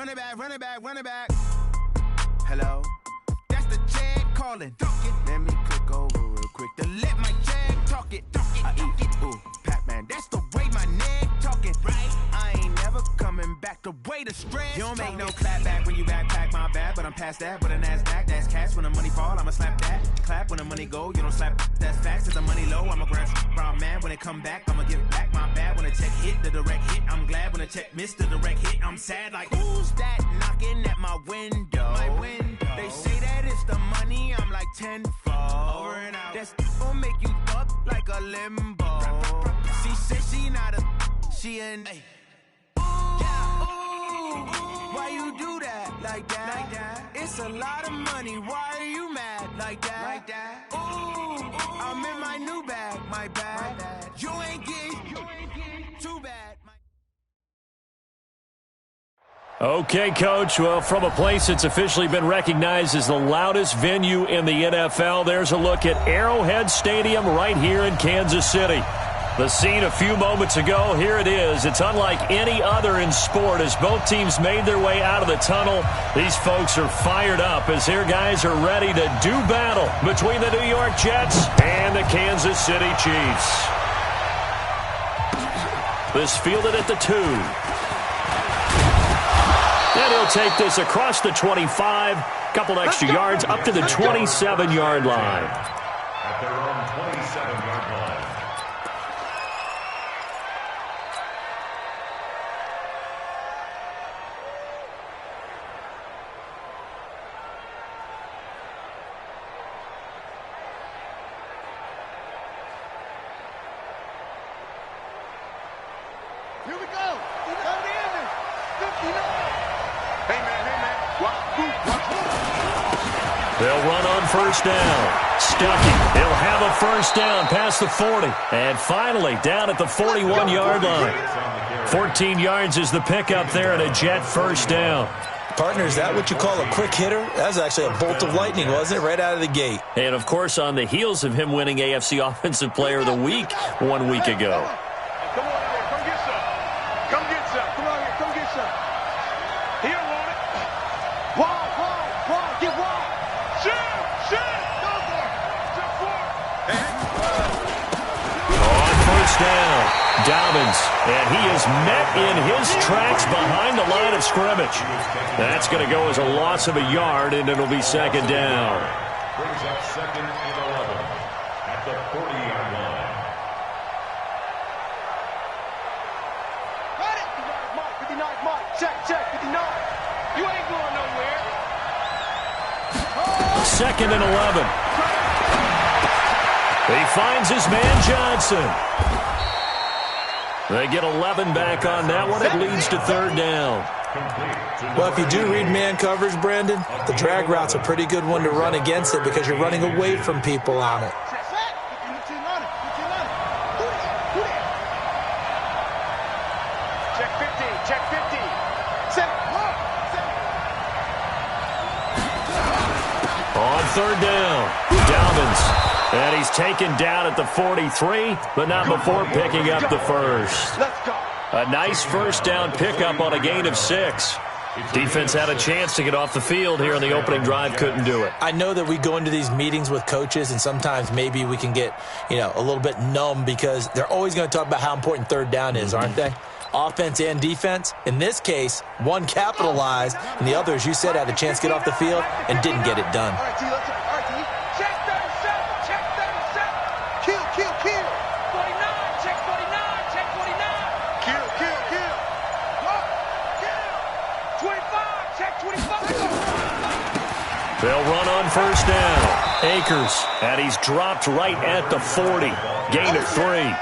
Run it back, run it back, run it back. Hello? That's the Jag calling. Let me click over real quick to let my Jag talk it. I eat it, ooh, Pac-Man. That's the way my neck talking. Right? I ain't never coming back the way the stress. You don't make no clap back when you backpack, my bad. But I'm past that with a NASDAQ. That's cash when the money fall, I'ma slap that. Clap when the money go, you don't slap. That's facts. If the money low, I'ma grab brown man. When it come back, I'ma give back my bad. When the check hit, the direct hit. I'm glad when the check missed the direct hit. I'm sad like, who's that knocking at my window? My window. They say that it's the money, I'm like tenfold. Over and out. That's gon' make you up like a limbo. She said she not a, she an. Ooh, why you do that like that? It's a lot of money, why are you mad like that? Ooh, I'm in my new bag, my bad. You ain't getting too bad. Okay, Coach. Well, from a place that's officially been recognized as the loudest venue in the NFL, there's a look at Arrowhead Stadium right here in Kansas City. The scene a few moments ago, here it is. It's unlike any other in sport as both teams made their way out of the tunnel. These folks are fired up as their guys are ready to do battle between the New York Jets and the Kansas City Chiefs. This fielded at the 2. And he'll take this across the 25, couple extra yards up to the 27-yard line. At their own 27-yard line. Here we go. Come in. 59. They'll run on first down. Stuckey. He'll have a first down past the 40. And finally, down at the 41-yard line. 14 yards is the pickup there and a Jet first down. Partner, is that what you call a quick hitter? That was actually a bolt of lightning, wasn't it? Right out of the gate. And, of course, on the heels of him winning AFC Offensive Player of the Week 1 week ago. Come on here. Come get some. Come get some. Come on here. Come get some. He don't want it. Wide. Get wide. Shoot. Go for it. Jump for it. On first down, Dobbins. And he is met in his tracks behind the line of scrimmage. That's going to go as a loss of a yard, and it'll be second down. Brings up second and 11 at the 40-yard line. Got it. Mark, 59, Mark. Check, 59. You ain't going nowhere. Second and 11. He finds his man Johnson. They get 11 back on that one. It leads to third down. Well, if you do read man coverage, Brandon, the drag route's a pretty good one to run against it because you're running away from people on it. Check 50. On third down, Dobbins. And he's taken down at the 43, but not before picking up the first. Let's go. A nice first down pickup on a gain of 6. Defense had a chance to get off the field here in the opening drive, couldn't do it. I know that we go into these meetings with coaches, and sometimes maybe we can get, a little bit numb because they're always going to talk about how important third down is, aren't they? Offense and defense. In this case, one capitalized, and the other, as you said, had a chance to get off the field and didn't get it done. All right, T, let's go. Check 37. Check 37. Kill. 49. Check 49. Check 49. Kill. What? Kill. 25. Check 25. They'll run on first down. Akers, and he's dropped right at the 40. Gain of 3.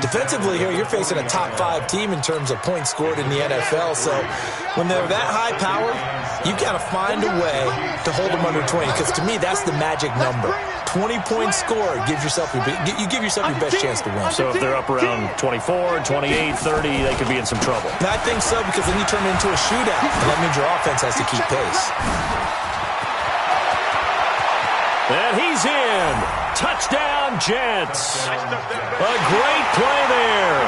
Defensively here, you're facing a top 5 team in terms of points scored in the NFL. So when they're that high powered, you've got to find a way to hold them under 20. Because to me, that's the magic number. 20 points scored gives yourself your best chance to win. So if they're up around 24, 28, 30, they could be in some trouble. And I think so, because then you turn it into a shootout. And that means your offense has to keep pace. And he's in. Touchdown, Jets. A great play there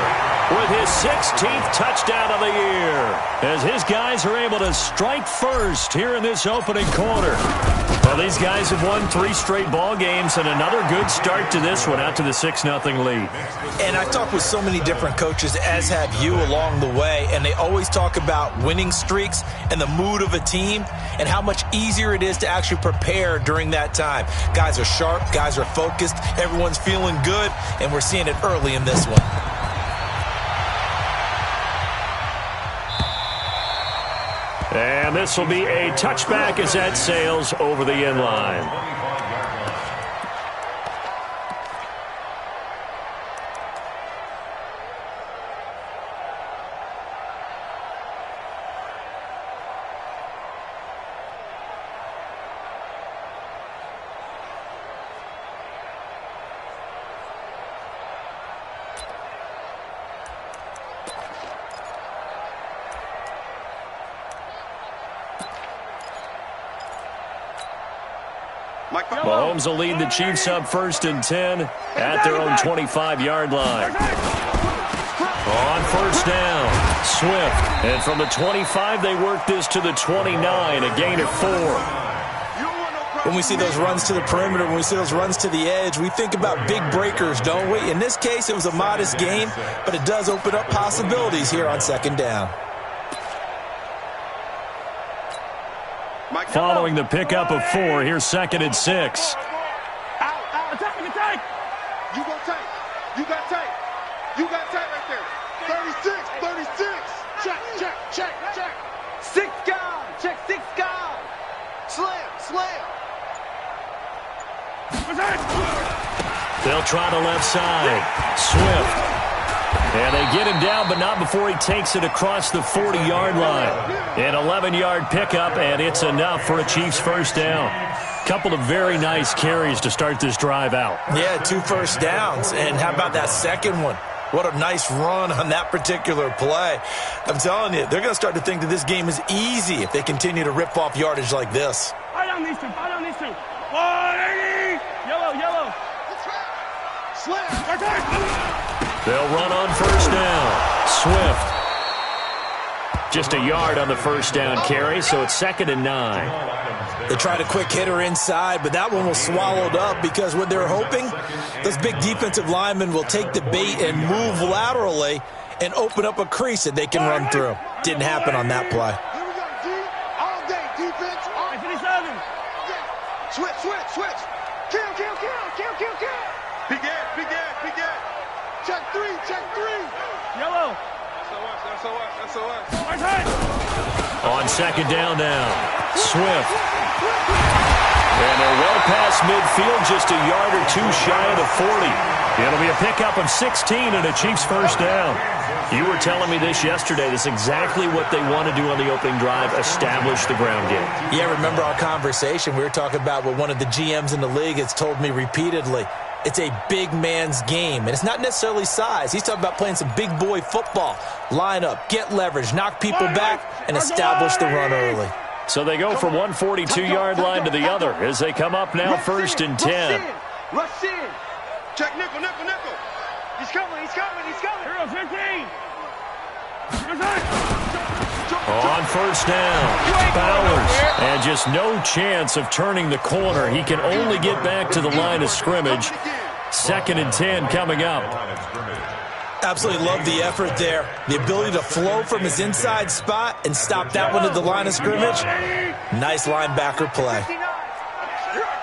with his 16th touchdown of the year, as his guys are able to strike first here in this opening quarter. Well, these guys have won 3 straight ball games, and another good start to this one, out to the 6-0 lead. And I've talked with so many different coaches, as have you, along the way, and they always talk about winning streaks and the mood of a team and how much easier it is to actually prepare during that time. Guys are sharp, guys are focused, everyone's feeling good, and we're seeing it early in this one. And this will be a touchback as that sails over the end line. Mahomes will lead the Chiefs up 1st and 10 at their own 25-yard line. On 1st down, Swift. And from the 25, they work this to the 29, a gain of 4. When we see those runs to the perimeter, when we see those runs to the edge, we think about big breakers, don't we? In this case, it was a modest gain, but it does open up possibilities here on 2nd down. Following the pickup of 4, here's 2nd and 6. Attack. You got tight. You got tight. You got tight right there. 36. Check. 6 guard. Check 6 guard. Slam. They'll try the left side. Swift. And they get him down, but not before he takes it across the 40-yard line. An 11-yard pickup, and it's enough for a Chiefs 1st down. Couple of very nice carries to start this drive out. Yeah, 2 first downs. And how about that second one? What a nice run on that particular play. I'm telling you, they're going to start to think that this game is easy if they continue to rip off yardage like this. Fire down these two. 180. Yellow. Slam. They'll run on 1st down. Swift. Just a yard on the 1st down carry, so it's 2nd and 9. They tried a quick hitter inside, but that one was swallowed up because what they're hoping, those big defensive linemen will take the bait and move laterally and open up a crease that they can run through. Didn't happen on that play. Here we go, D. All day, defense. 57. Switch. Kill. Big Ed. Check 3. Yellow. SOS. On 2nd down now, Swift. And they're well past midfield, just a yard or 2 shy of the 40. It'll be a pickup of 16 and a Chiefs 1st down. You were telling me this yesterday. This is exactly what they want to do on the opening drive, establish the ground game. Yeah, remember our conversation. We were talking about what one of the GMs in the league has told me repeatedly. It's a big man's game, and it's not necessarily size. He's talking about playing some big boy football. Line up, get leverage, knock people back, and establish the run early. So they go from one 42-yard line to the other as they come up now 1st and 10. Rush in. Check nickel. He's coming. Here, 15. On 1st down, Bowers, and just no chance of turning the corner. He can only get back to the line of scrimmage. 2nd and 10 coming up. Absolutely love the effort there. The ability to flow from his inside spot and stop that one at the line of scrimmage. Nice linebacker play.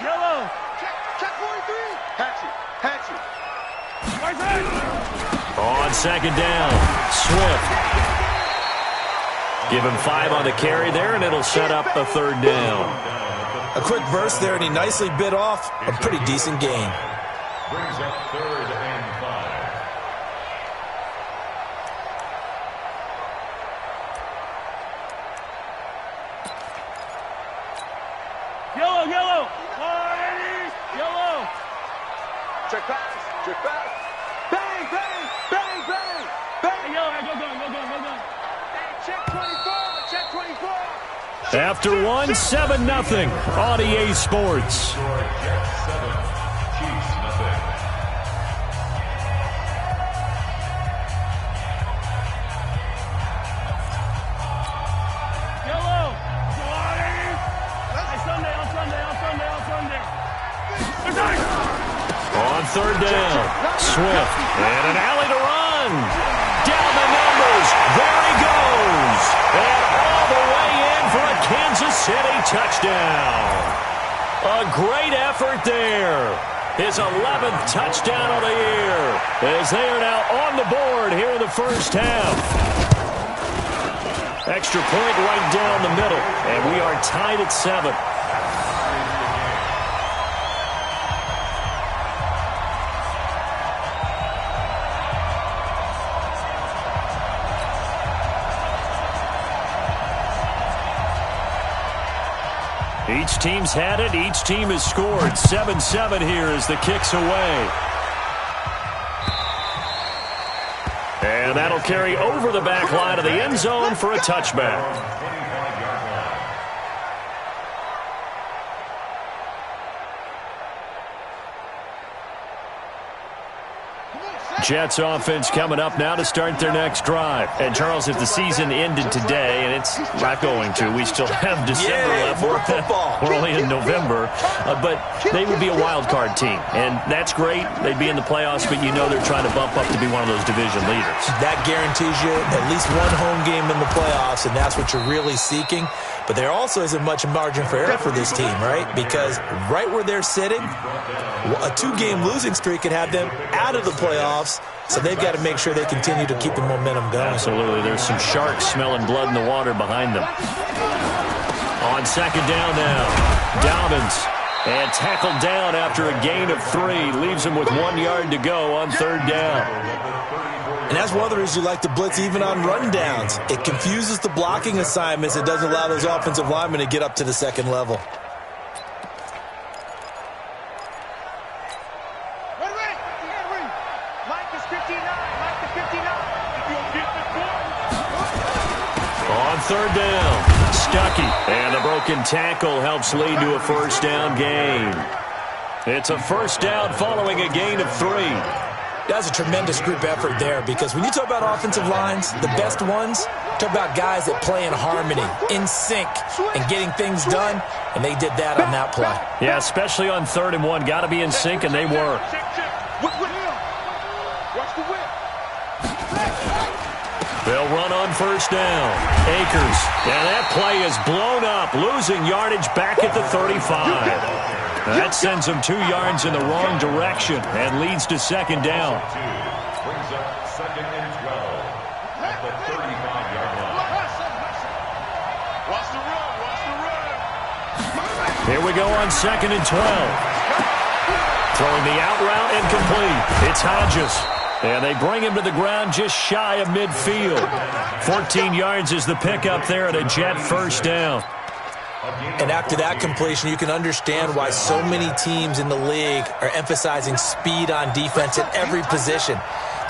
Yellow. Check 43. On 2nd down, Swift. Give him 5 on the carry there, and it'll set up a 3rd down. A quick burst there, and he nicely bit off a pretty decent gain. Brings up 3rd and 5. Yellow. 180. Yellow. Check pass. Bang. Yellow, go. Check 24. After one, 7-0 on EA Sports. Swift. And an alley to run. Down the numbers. There he goes. And all the way in for a Kansas City touchdown. A great effort there. His 11th touchdown of the year, as they are now on the board here in the first half. Extra point right down the middle, and we are tied at 7. Each team's had it. Each team has scored. 7-7 here as the kick's away. And that'll carry over the back line of the end zone for a touchback. Jets offense coming up now to start their next drive. And, Charles, if the season ended today, and it's not going to, we still have December left. More football. We're only in November. But they would be a wild card team. And that's great. They'd be in the playoffs, but you know they're trying to bump up to be one of those division leaders. That guarantees you at least one home game in the playoffs, and that's what you're really seeking. But there also isn't much margin for error for this team, right? Because right where they're sitting, a 2-game losing streak could have them out of the playoffs. So they've got to make sure they continue to keep the momentum going. Absolutely. There's some sharks smelling blood in the water behind them. On second down now, Dobbins. And tackled down after a gain of 3. Leaves him with 1 yard to go on third down. And that's one of the reasons you like to blitz even on run downs. It confuses the blocking assignments. It doesn't allow those offensive linemen to get up to the second level. On third down, Stuckey. And the broken tackle helps lead to a first down gain. It's a first down following a gain of 3. That's a tremendous group effort there, because when you talk about offensive lines, the best ones, talk about guys that play in harmony, in sync, and getting things done, and they did that on that play. Yeah, especially on 3rd and 1. Got to be in sync, and they were. They'll run on first down. Akers. And that play is blown up, losing yardage back at the 35. That sends him 2 yards in the wrong direction and leads to second down. Brings up second and 12 at the 35-yard line. Watch the run, watch the run. Here we go on second and 12. Throwing the out route incomplete. It's Hodges. And they bring him to the ground just shy of midfield. 14 yards is the pickup there at a Jet first down. And after that completion, you can understand why so many teams in the league are emphasizing speed on defense at every position.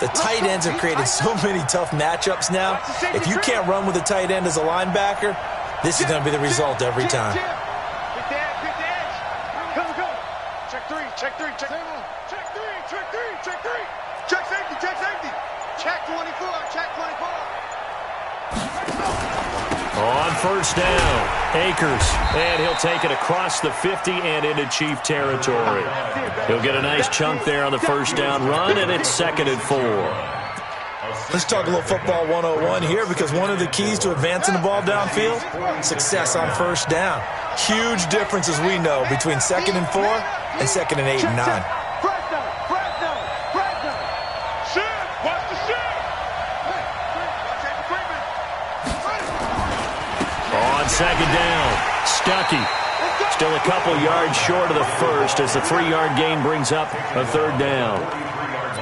The tight ends have created so many tough matchups now. If you can't run with a tight end as a linebacker, this is going to be the result every time. Check three, check three, check three. Check three, check three, check three. Check safety, check safety. Check 24, check 24. On first down, Akers, and he'll take it across the 50 and into Chief territory. He'll get a nice chunk there on the first down run, and it's 2nd and 4. Let's talk a little football 101 here, because one of the keys to advancing the ball downfield, success on first down. Huge difference, as we know, between 2nd and 4 and 2nd and 8 and 9. On second down, Stuckey. Still a couple yards short of the first as the 3-yard gain brings up a third down.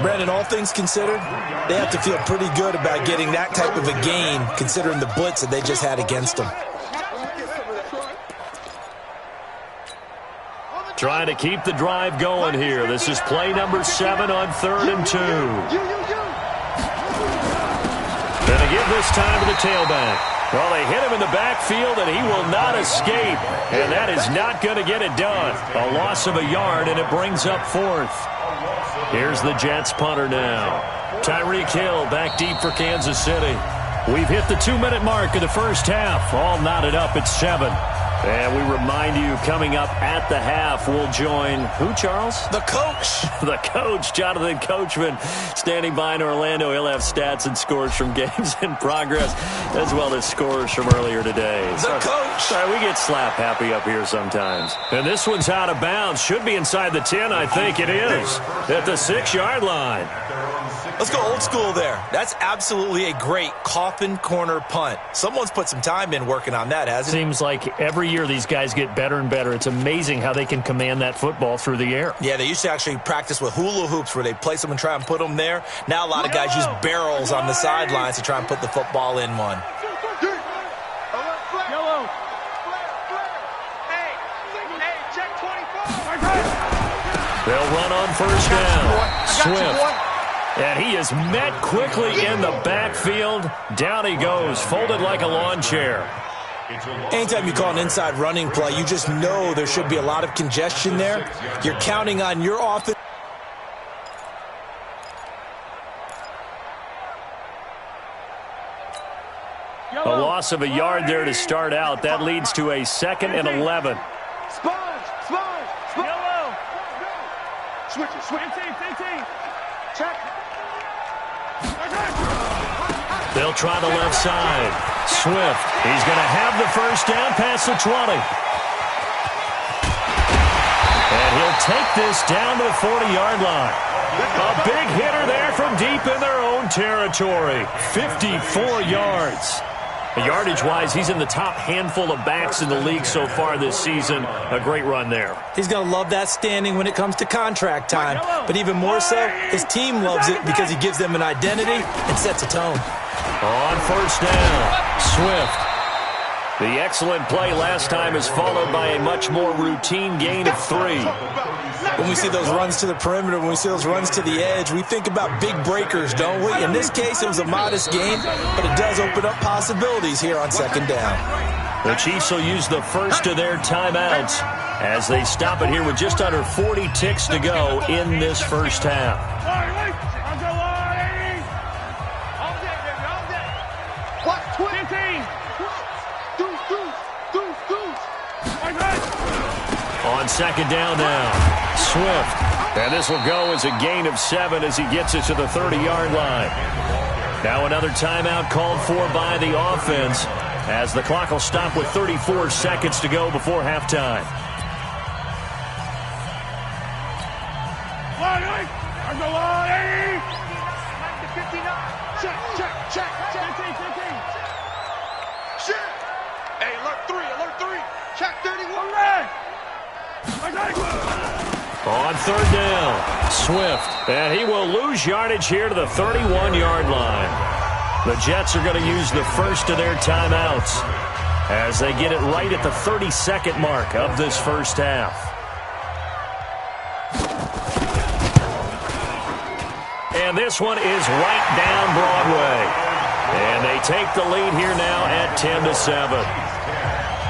Brandon, all things considered, they have to feel pretty good about getting that type of a gain, considering the blitz that they just had against them. Trying to keep the drive going here. This is play number 7 on 3rd and 2. Gonna give this time to the tailback. Well, they hit him in the backfield, and he will not escape. And that is not going to get it done. A loss of a yard, and it brings up 4th. Here's the Jets punter now. Tyreek Hill back deep for Kansas City. We've hit the 2-minute mark of the first half. All knotted up at 7. And we remind you, coming up at the half, we'll join who, Charles? The coach. The coach, Jonathan Coachman, standing by in Orlando. He'll have stats and scores from games in progress, as well as scores from earlier today. The coach. Sorry, we get slap happy up here sometimes. And this one's out of bounds. Should be inside the 10, I think it is. At the 6-yard line. Let's go old school there. That's absolutely a great coffin corner punt. Someone's put some time in working on that, hasn't it? Seems like every year these guys get better and better. It's amazing how they can command that football through the air. Yeah, they used to actually practice with hula hoops where they place them and try and put them there. Now a lot of guys use barrels on the sidelines to try and put the football in one. Yellow. Hey, check 24. They'll run on first down. Swift. And he is met quickly in the backfield. Down he goes, folded like a lawn chair. Anytime you call an inside running play, you just know there should be a lot of congestion there. You're counting on your offense. A loss of a yard there to start out. That leads to a 2nd and 11. Sponge. Yellow. Switch it. 15. Check. They'll try the left side. Swift. He's going to have the first down past the 20. And he'll take this down to the 40-yard line. A big hitter there from deep in their own territory. 54 yards. Yardage-wise, he's in the top handful of backs in the league so far this season. A great run there. He's going to love that standing when it comes to contract time. But even more so, his team loves it because he gives them an identity and sets a tone. On first down, Swift. The excellent play last time is followed by a much more routine gain of 3. When we see those runs to the perimeter, when we see those runs to the edge, we think about big breakers, don't we? In this case, it was a modest gain, but it does open up possibilities here on second down. The Chiefs will use the first of their timeouts as they stop it here with just under 40 ticks to go in this first half. On second down now, Swift. And this will go as a gain of 7 as he gets it to the 30-yard line. Now another timeout called for by the offense as the clock will stop with 34 seconds to go before halftime. Hey, alert 3. Check 31. On third down, Swift. And he will lose yardage here to the 31-yard line. The Jets are going to use the first of their timeouts as they get it right at the 30-second mark of this first half. And this one is right down Broadway. And they take the lead here now at 10-7.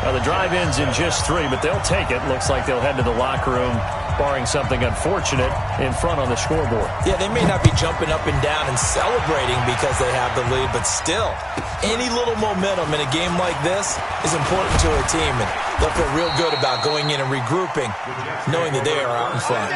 Now, the drive ends in just 3, but they'll take it. Looks like they'll head to the locker room, barring something unfortunate, in front on the scoreboard. Yeah, they may not be jumping up and down and celebrating because they have the lead, but still, any little momentum in a game like this is important to a team, and they'll feel real good about going in and regrouping, knowing that they are out in front.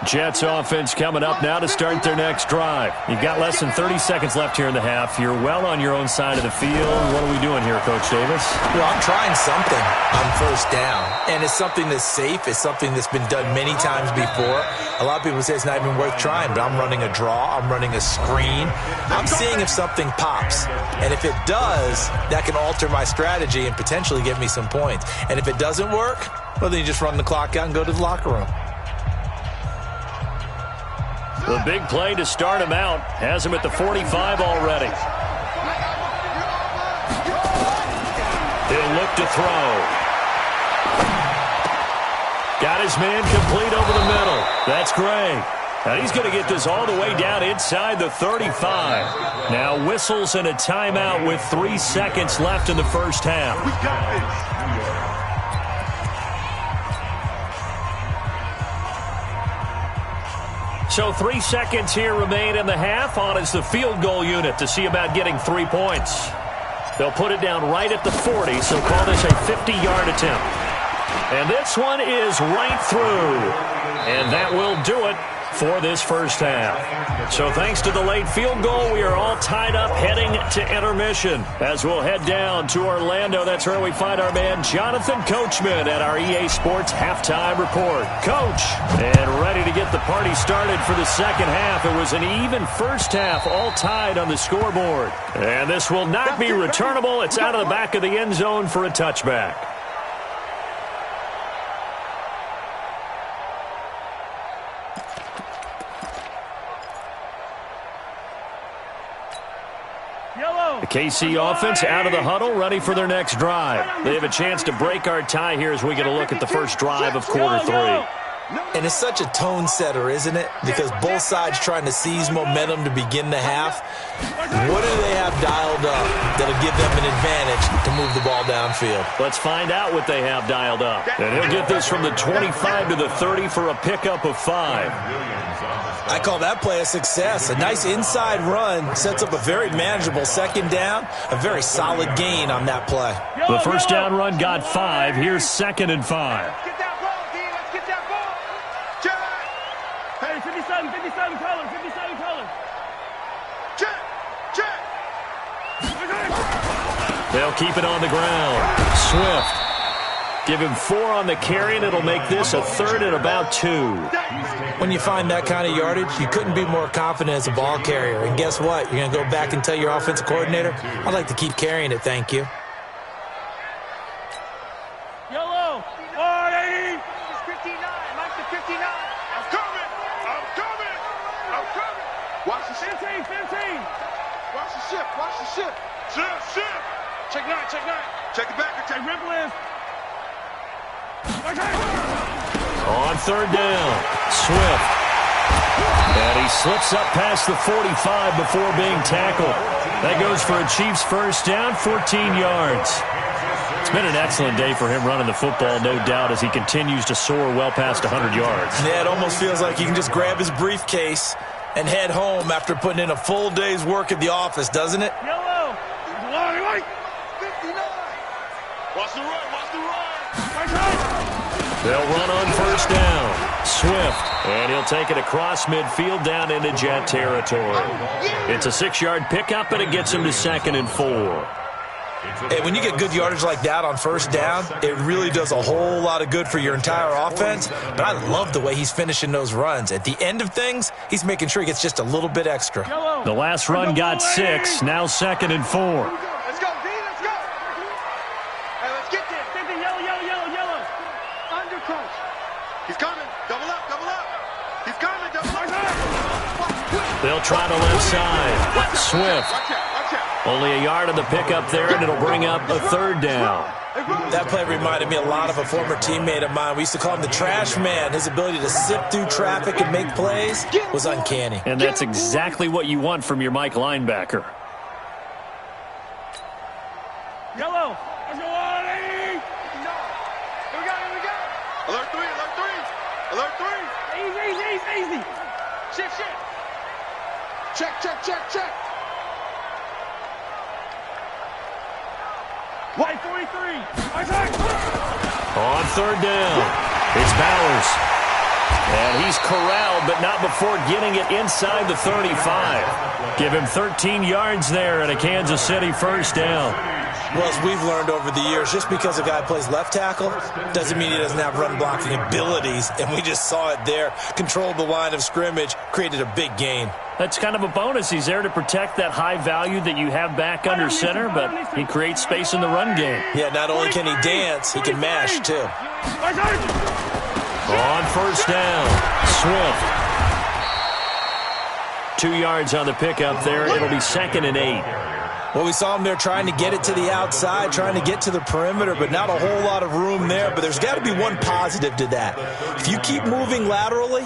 Jets offense coming up now to start their next drive. You've got less than 30 seconds left here in the half. You're well on your own side of the field. What are we doing here, Coach Davis? Well, I'm trying something on first down, and it's something that's safe. It's something that's been done many times before. A lot of people say it's not even worth trying, but I'm running a draw. I'm running a screen. I'm seeing if something pops, and if it does, that can alter my strategy and potentially get me some points. And if it doesn't work, well, then you just run the clock out and go to the locker room. The big play to start him out has him at the 45 already. He'll look to throw. Got his man complete over the middle. That's great. Now he's going to get this all the way down inside the 35. Now whistles and a timeout with 3 seconds left in the first half. So 3 seconds here remain in the half. On is the field goal unit to see about getting 3 points. They'll put it down right at the 40, so call this a 50-yard attempt. And this one is right through. And that will do it for this first half. So thanks to the late field goal, we are all tied up heading to intermission. As we'll head down to Orlando, that's where we find our man Jonathan Coachman at our EA Sports Halftime Report. Coach, and ready to get the party started for the second half. It was an even first half, all tied on the scoreboard. And this will not be returnable. It's out of the back of the end zone for a touchback. The KC offense out of the huddle, ready for their next drive. They have a chance to break our tie here as we get a look at the first drive of quarter 3. And it's such a tone setter, isn't it? Because both sides trying to seize momentum to begin the half. What do they have dialed up that'll give them an advantage to move the ball downfield? Let's find out what they have dialed up. And he'll get this from the 25 to the 30 for a pickup of 5. I call that play a success. A nice inside run sets up a very manageable second down, a very solid gain on that play. The first down run got 5. Here's 2nd and 5. Get that ball, D. Let's get that ball. Check. Hey, 57 colors, 57 colors. Check. They'll keep it on the ground. Swift. Give him 4 on the carry, and it'll make this a 3rd and about 2. When you find that kind of yardage, you couldn't be more confident as a ball carrier. And guess what? You're going to go back and tell your offensive coordinator, I'd like to keep carrying it, thank you. Yellow, 180. It's 59. Mike the 59. I'm coming. Watch the ship. 15. Watch the ship. Ship. Check 9. Check the back. Check ripple in. On 3rd down, Swift. And he slips up past the 45 before being tackled. That goes for a Chiefs first down, 14 yards. It's been an excellent day for him running the football, no doubt, as he continues to soar well past 100 yards. Yeah, it almost feels like he can just grab his briefcase and head home after putting in a full day's work at the office, doesn't it? Yellow. 59. Watch the run. They'll run on first down. Swift, and he'll take it across midfield down into Jet territory. It's a 6-yard pickup, and it gets him to 2nd and 4. Hey, when you get good yardage like that on first down, it really does a whole lot of good for your entire offense. But I love the way he's finishing those runs. At the end of things, he's making sure he gets just a little bit extra. The last run got 6, now 2nd and 4. Let's go, D, let's go. Hey, let's get this. Get the yellow. Under coach. He's coming. Double up. He's coming. Double up. They'll try the left side. Swift. Watch out. Only a yard of the pickup there, and it'll bring up a 3rd down. That play reminded me a lot of a former teammate of mine. We used to call him the trash man. His ability to sift through traffic and make plays was uncanny. And that's exactly what you want from your Mike linebacker. Yellow. Let's go, 180. No. Here we go. Alert 3. Easy. Shift. Check. White 43. On 3rd down, it's Bowers. And he's corralled, but not before getting it inside the 35. Give him 13 yards there and a Kansas City first down. Well, as we've learned over the years, just because a guy plays left tackle doesn't mean he doesn't have run-blocking abilities. And we just saw it there. Controlled the line of scrimmage, created a big gain. That's kind of a bonus. He's there to protect that high value that you have back under center, but he creates space in the run game. Yeah, not only can he dance, he can mash, too. On first down, Swift. 2 yards on the pickup there. It'll be 2nd and 8. Well, we saw him there trying to get it to the outside, trying to get to the perimeter, but not a whole lot of room there. But there's got to be one positive to that. If you keep moving laterally,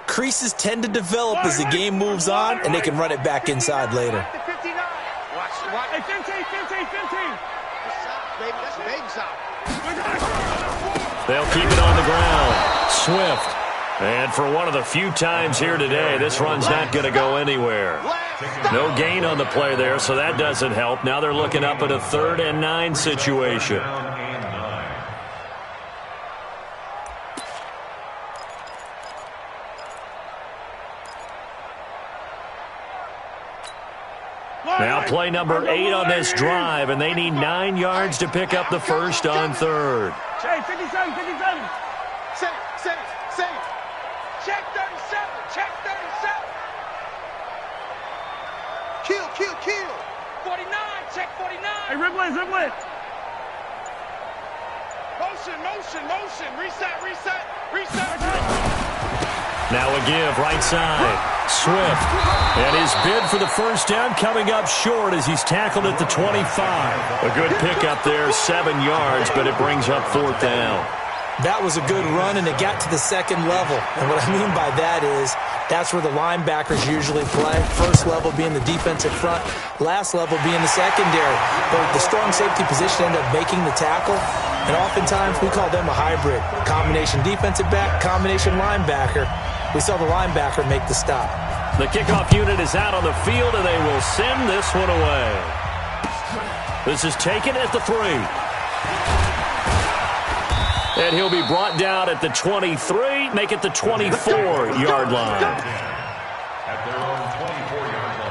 creases tend to develop as the game moves on, and they can run it back inside later. Hey, 15. They'll keep it on the ground. Swift. And for one of the few times here today, this run's not going to go anywhere. No gain on the play there, so that doesn't help. Now they're looking up at a 3rd and 9 situation. Now play number 8 on this drive, and they need 9 yards to pick up the first on 3rd. Check 57, 57. Safe. Check 37, check 37. Kill. 49, check 49. Hey, Ripley. Motion. Reset. Now a give, right side. Swift. And his bid for the first down coming up short as he's tackled at the 25. A good pickup there, 7 yards, but it brings up 4th down. That was a good run, and it got to the 2nd level. And what I mean by that is that's where the linebackers usually play. First level being the defensive front, last level being the secondary. But the strong safety position ended up making the tackle, and oftentimes we call them a hybrid. Combination defensive back, combination linebacker. We saw the linebacker make the stop. The kickoff unit is out on the field, and they will send this one away. This is taken at the 3. And he'll be brought down at the 23, make it the 24-yard line. At their own 24-yard line.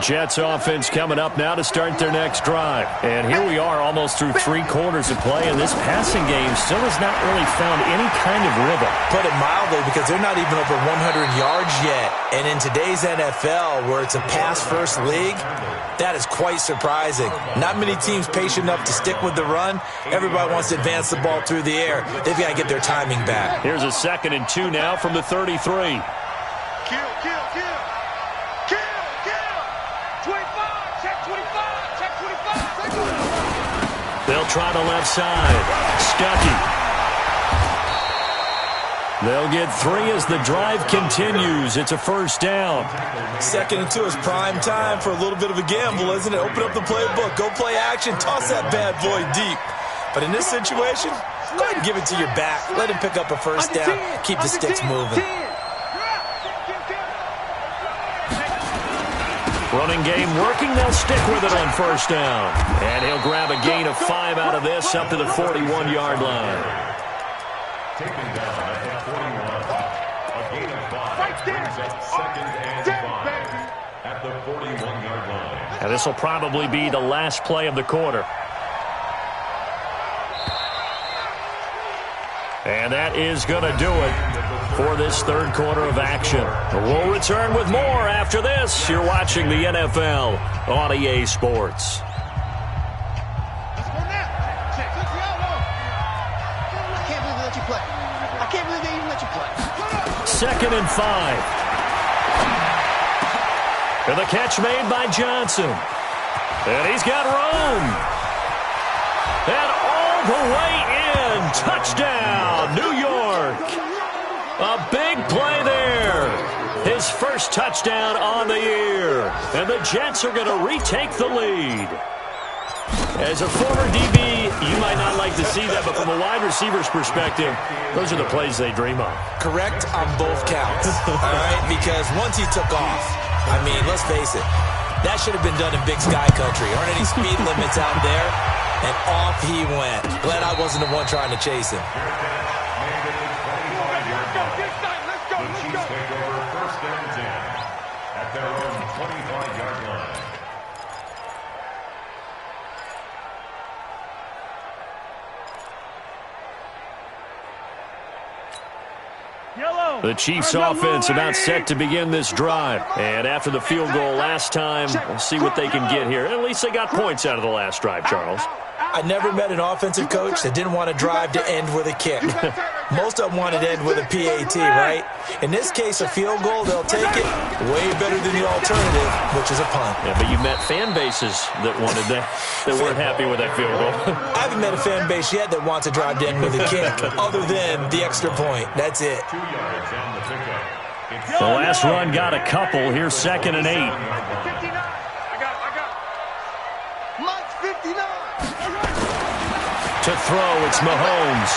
Jets offense coming up now to start their next drive. And here we are almost through 3 quarters of play, and this passing game still has not really found any kind of rhythm. Put it mildly, because they're not even over 100 yards yet. And in today's NFL, where it's a pass-first league, that is quite surprising. Not many teams patient enough to stick with the run. Everybody wants to advance the ball through the air. They've got to get their timing back. Here's a 2nd and 2 now from the 33. Kill. 25, check 25. They'll try the left side. Stuckey. They'll get 3 as the drive continues. It's a first down. 2nd and 2 is prime time for a little bit of a gamble, isn't it? Open up the playbook. Go play action. Toss that bad boy deep. But in this situation, go ahead and give it to your back. Let him pick up a first down. Keep the sticks moving. Running game working. They'll stick with it on first down. And he'll grab a gain of 5 out of this up to the 41-yard line. Taken down at the 41. A gain of 5 brings up 2nd and 5 at the 41-yard line. And this will probably be the last play of the quarter. And that is going to do it for this 3rd quarter of action. We'll return with more after this. You're watching the NFL on EA Sports. I can't believe they even let you play. 2nd and 5. And the catch made by Johnson. And he's got room. And all the way in. Touchdown, New York. A big play there. His first touchdown on the year. And the Jets are going to retake the lead. As a former DB, you might not like to see that, but from a wide receiver's perspective, those are the plays they dream of. Correct on both counts, all right? Because once he took off, I mean, let's face it, that should have been done in Big Sky Country. Aren't any speed limits out there? And off he went. Glad I wasn't the one trying to chase him. The Chiefs offense about set to begin this drive. And after the field goal last time, we'll see what they can get here. At least they got points out of the last drive, Charles. I never met an offensive coach that didn't want to drive to end with a kick. Most of them wanted to end with a PAT, right? In this case, a field goal, they'll take it. Way better than the alternative, which is a punt. Yeah, but you met fan bases that wanted that weren't happy with that field goal. I haven't met a fan base yet that wants to drive to end with a kick, other than the extra point. That's it. 2 yards on the pickup. The last run got a couple. Here's 2nd and 8. 59. I got it. Mike's 59. throw. It's Mahomes.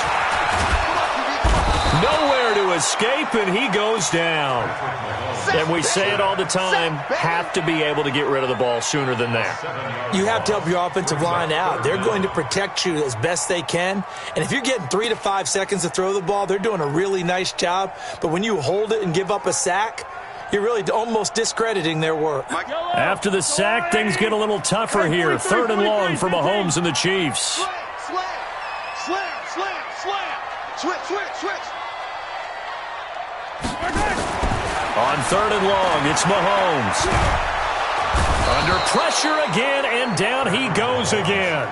Nowhere to escape, and he goes down. And we say it all the time, have to be able to get rid of the ball sooner than that. You have to help your offensive line out. They're going to protect you as best they can. And if you're getting 3 to 5 seconds to throw the ball, they're doing a really nice job. But when you hold it and give up a sack, you're really almost discrediting their work. After the sack, things get a little tougher here. 3rd and long for Mahomes and the Chiefs. Switch. On 3rd and long, it's Mahomes. Under pressure again, and down he goes again.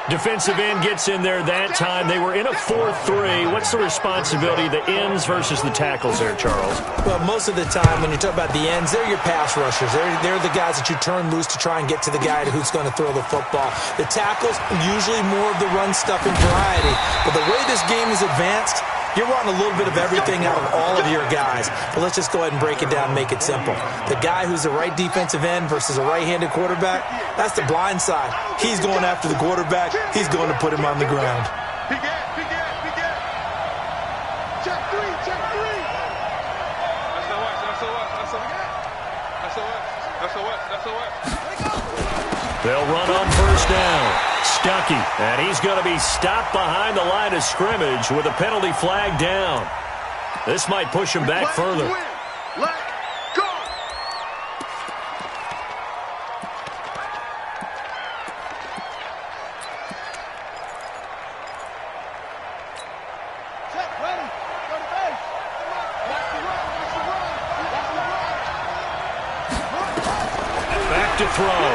Defensive end gets in there that time. They were in a 4-3. What's the responsibility, the ends versus the tackles there, Charles? Well, most of the time when you talk about the ends, they're your pass rushers. They're the guys that you turn loose to try and get to the guy who's going to throw the football. The tackles, usually more of the run-stuffing variety. But the way this game is advanced, you're wanting a little bit of everything out of all of your guys. But let's just go ahead and break it down and make it simple. The guy who's the right defensive end versus a right-handed quarterback, that's the blind side. He's going after the quarterback. He's going to put him on the ground. Big gap. Check three. That's SOS. They'll run on 1st down. Stuckey, and he's going to be stopped behind the line of scrimmage with a penalty flag down. This might push him back further. Let go. Check, ready. Go to base. Back to throw.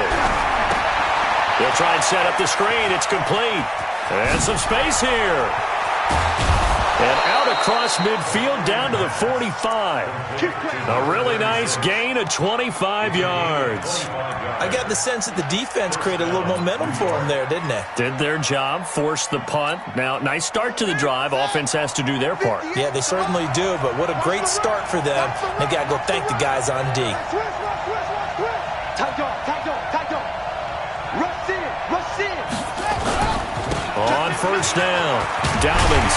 They'll try and set up the screen. It's complete. And some space here. And out across midfield down to the 45. A really nice gain of 25 yards. I got the sense that the defense created a little momentum for them there, didn't they? Did their job, forced the punt. Now, nice start to the drive. Offense has to do their part. Yeah, they certainly do, but what a great start for them. They got to go thank the guys on D. Tight dog. Rush in. On 1st down, Dobbins.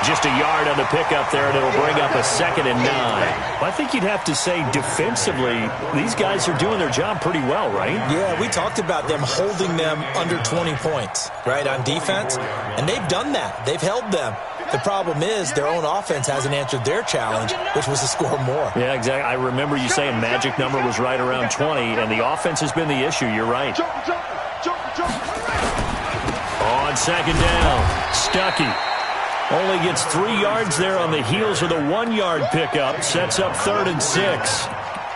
Just a yard on the pickup there, and it'll bring up a 2nd and 9. Well, I think you'd have to say defensively, these guys are doing their job pretty well, right? Yeah, we talked about them holding them under 20 points, right, on defense, and they've done that. They've held them. The problem is their own offense hasn't answered their challenge, which was to score more. Yeah, exactly. I remember you saying magic number was right around 20, and the offense has been the issue. You're right. On 2nd down, Stuckey. Only gets 3 yards there on the heels of the 1-yard pickup. Sets up 3rd and 6.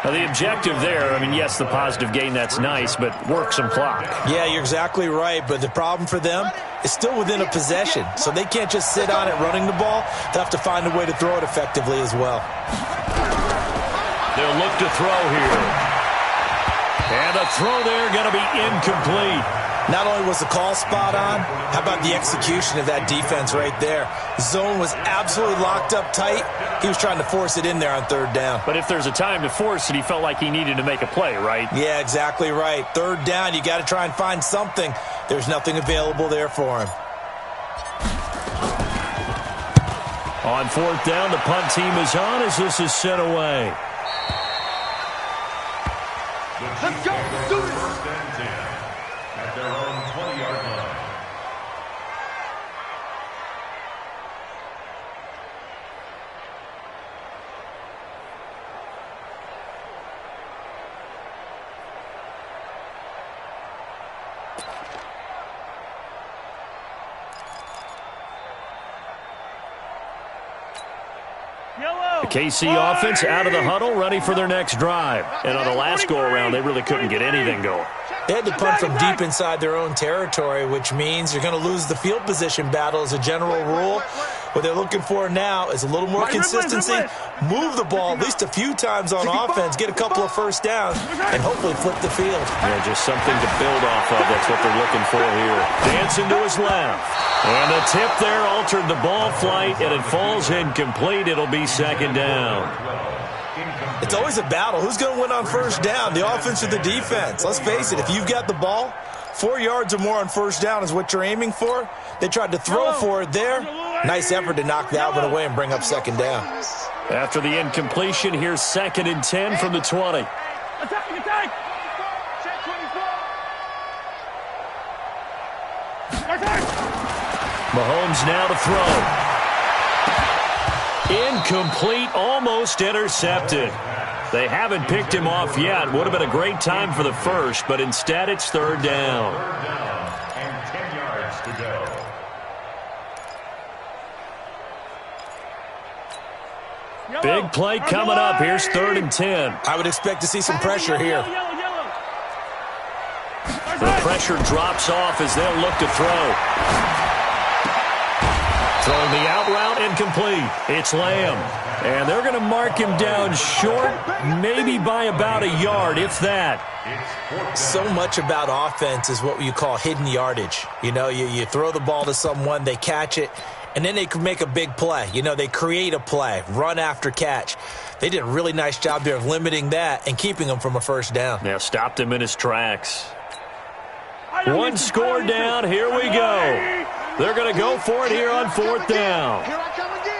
Now, the objective there, I mean, yes, the positive gain, that's nice, but work some clock. Yeah, you're exactly right, but the problem for them is still within a possession, so they can't just sit on it running the ball. They'll have to find a way to throw it effectively as well. They'll look to throw here. And a throw there going to be incomplete. Not only was the call spot on, how about the execution of that defense right there? Zone was absolutely locked up tight. He was trying to force it in there on 3rd down. But if there's a time to force it, he felt like he needed to make a play, right? Yeah, exactly right. 3rd down, you got to try and find something. There's nothing available there for him. On 4th down, the punt team is on as this is sent away. Let's go. Do it. At their own 20-yard line. The KC offense out of the huddle, ready for their next drive. And on the last go-around, they really couldn't get anything going. They had to punt from deep inside their own territory, which means you're going to lose the field position battle as a general rule. What they're looking for now is a little more consistency, move the ball at least a few times on offense, get a couple of 1st downs, and hopefully flip the field. Yeah, just something to build off of. That's what they're looking for here. Dancing to his left. And the tip there altered the ball flight, and it falls incomplete. It'll be 2nd down. It's always a battle. Who's going to win on 1st down, the offense or the defense? Let's face it, if you've got the ball, 4 yards or more on first down is what you're aiming for. They tried to throw for it there. Nice effort to knock that one away and bring up second down. After the incompletion, here's 2nd and 10 from the 20. Attack! Check 24. Mahomes now to throw. Incomplete, almost intercepted. They haven't picked him off yet. Would have been a great time for the first, but instead it's 3rd down. And 10 yards to go. Big play coming up. Here's 3rd and 10. I would expect to see some pressure here. The pressure drops off as they'll look to throw. Throwing the out route, incomplete. It's Lamb. And they're going to mark him down short, maybe by about a yard, if that. So much about offense is what you call hidden yardage. You know, you throw the ball to someone, they catch it, and then they can make a big play. You know, they create a play, run after catch. They did a really nice job there of limiting that and keeping him from a first down. Now stopped him in his tracks. One score down. Here we go. They're going to go for it here on 4th down. Here I come again.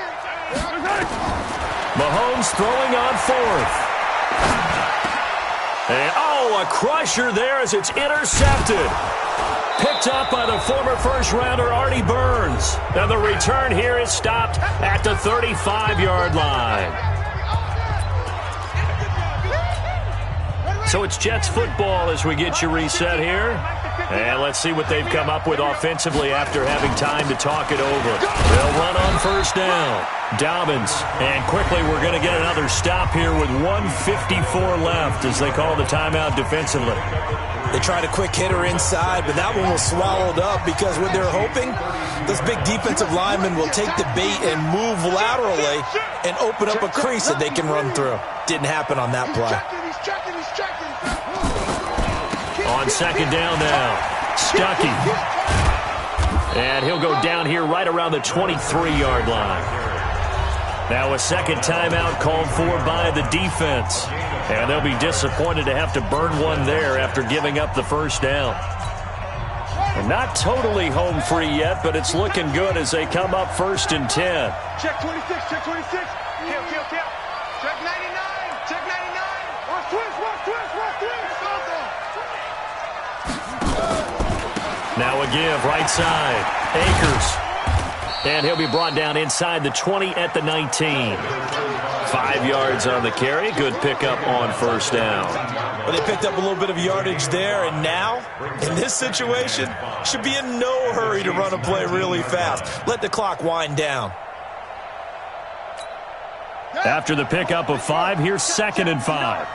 Mahomes throwing on 4th. And, oh, a crusher there as it's intercepted. Picked up by the former first-rounder Artie Burns. And the return here is stopped at the 35-yard line. So it's Jets football as we get you reset here. And let's see what they've come up with offensively after having time to talk it over. They'll run on first down. Dobbins. And quickly we're going to get another stop here with 1:54 left as they call the timeout defensively. They tried a quick hitter inside, but that one was swallowed up because what they're hoping, those big defensive linemen will take the bait and move laterally and open up a crease that they can run through. Didn't happen on that play. He's checking. On 2nd down now, Stuckey. And he'll go down here right around the 23-yard line. Now a second timeout called for by the defense. And they'll be disappointed to have to burn one there after giving up the first down. And not totally home free yet, but it's looking good as they come up 1st and 10. Check 26. Kill. Check 99. Watch twist. Now a give, right side. Akers. And he'll be brought down inside the 20 at the 19. 5 yards on the carry. Good pickup on first down. Well, they picked up a little bit of yardage there, and now, in this situation, should be in no hurry to run a play really fast. Let the clock wind down. After the pickup of 5, here's 2nd and 5.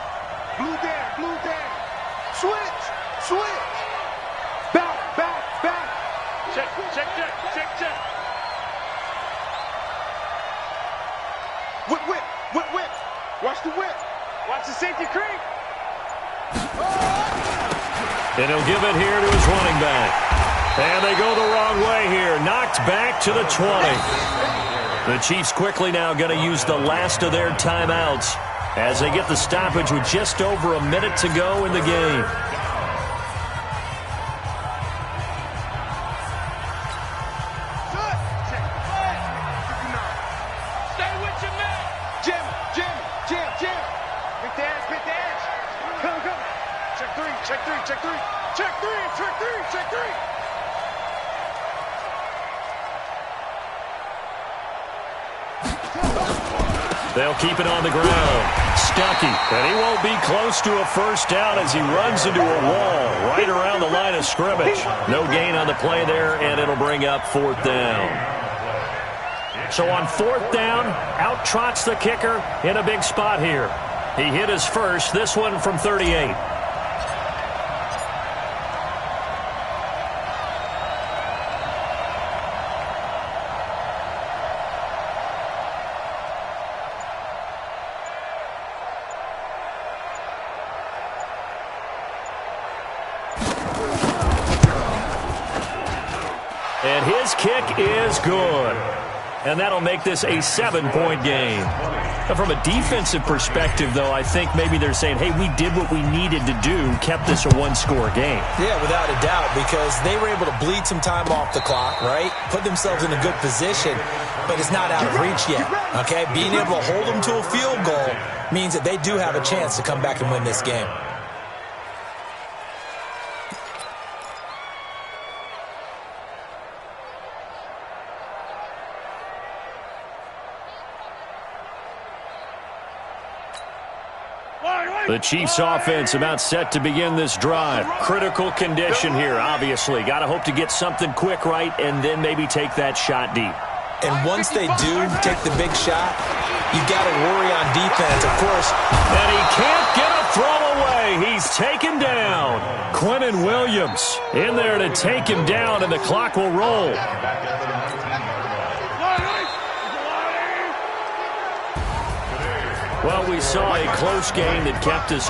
Blue down. Switch. Back. Check. Whip. Watch the whip. Watch the safety creep. And he'll give it here to his running back. And they go the wrong way here. Knocked back to the 20. The Chiefs quickly now going to use the last of their timeouts as they get the stoppage with just over a minute to go in the game. Stay with your man. Jim. Pick the edge. Come. Check three. They'll keep it on the ground. Stuckey. And he won't be close to a first down as he runs into a wall right around the line of scrimmage. No gain on the play there, and it'll bring up 4th down. So on 4th down, out trots the kicker in a big spot here. He hit his first, this one from 38. And his kick is good. And that'll make this a 7-point game. From a defensive perspective, though, I think maybe they're saying, hey, we did what we needed to do, kept this a one-score game. Yeah, without a doubt, because they were able to bleed some time off the clock, right? Put themselves in a good position, but it's not out of reach yet, okay? Being able to hold them to a field goal means that they do have a chance to come back and win this game. The Chiefs offense about set to begin this drive. Critical condition here, obviously. Got to hope to get something quick right and then maybe take that shot deep. And once they do take the big shot, you got to worry on defense, of course. And he can't get a throw away. He's taken down. Quinnen Williams in there to take him down, and the clock will roll. Well, we saw a close game that kept us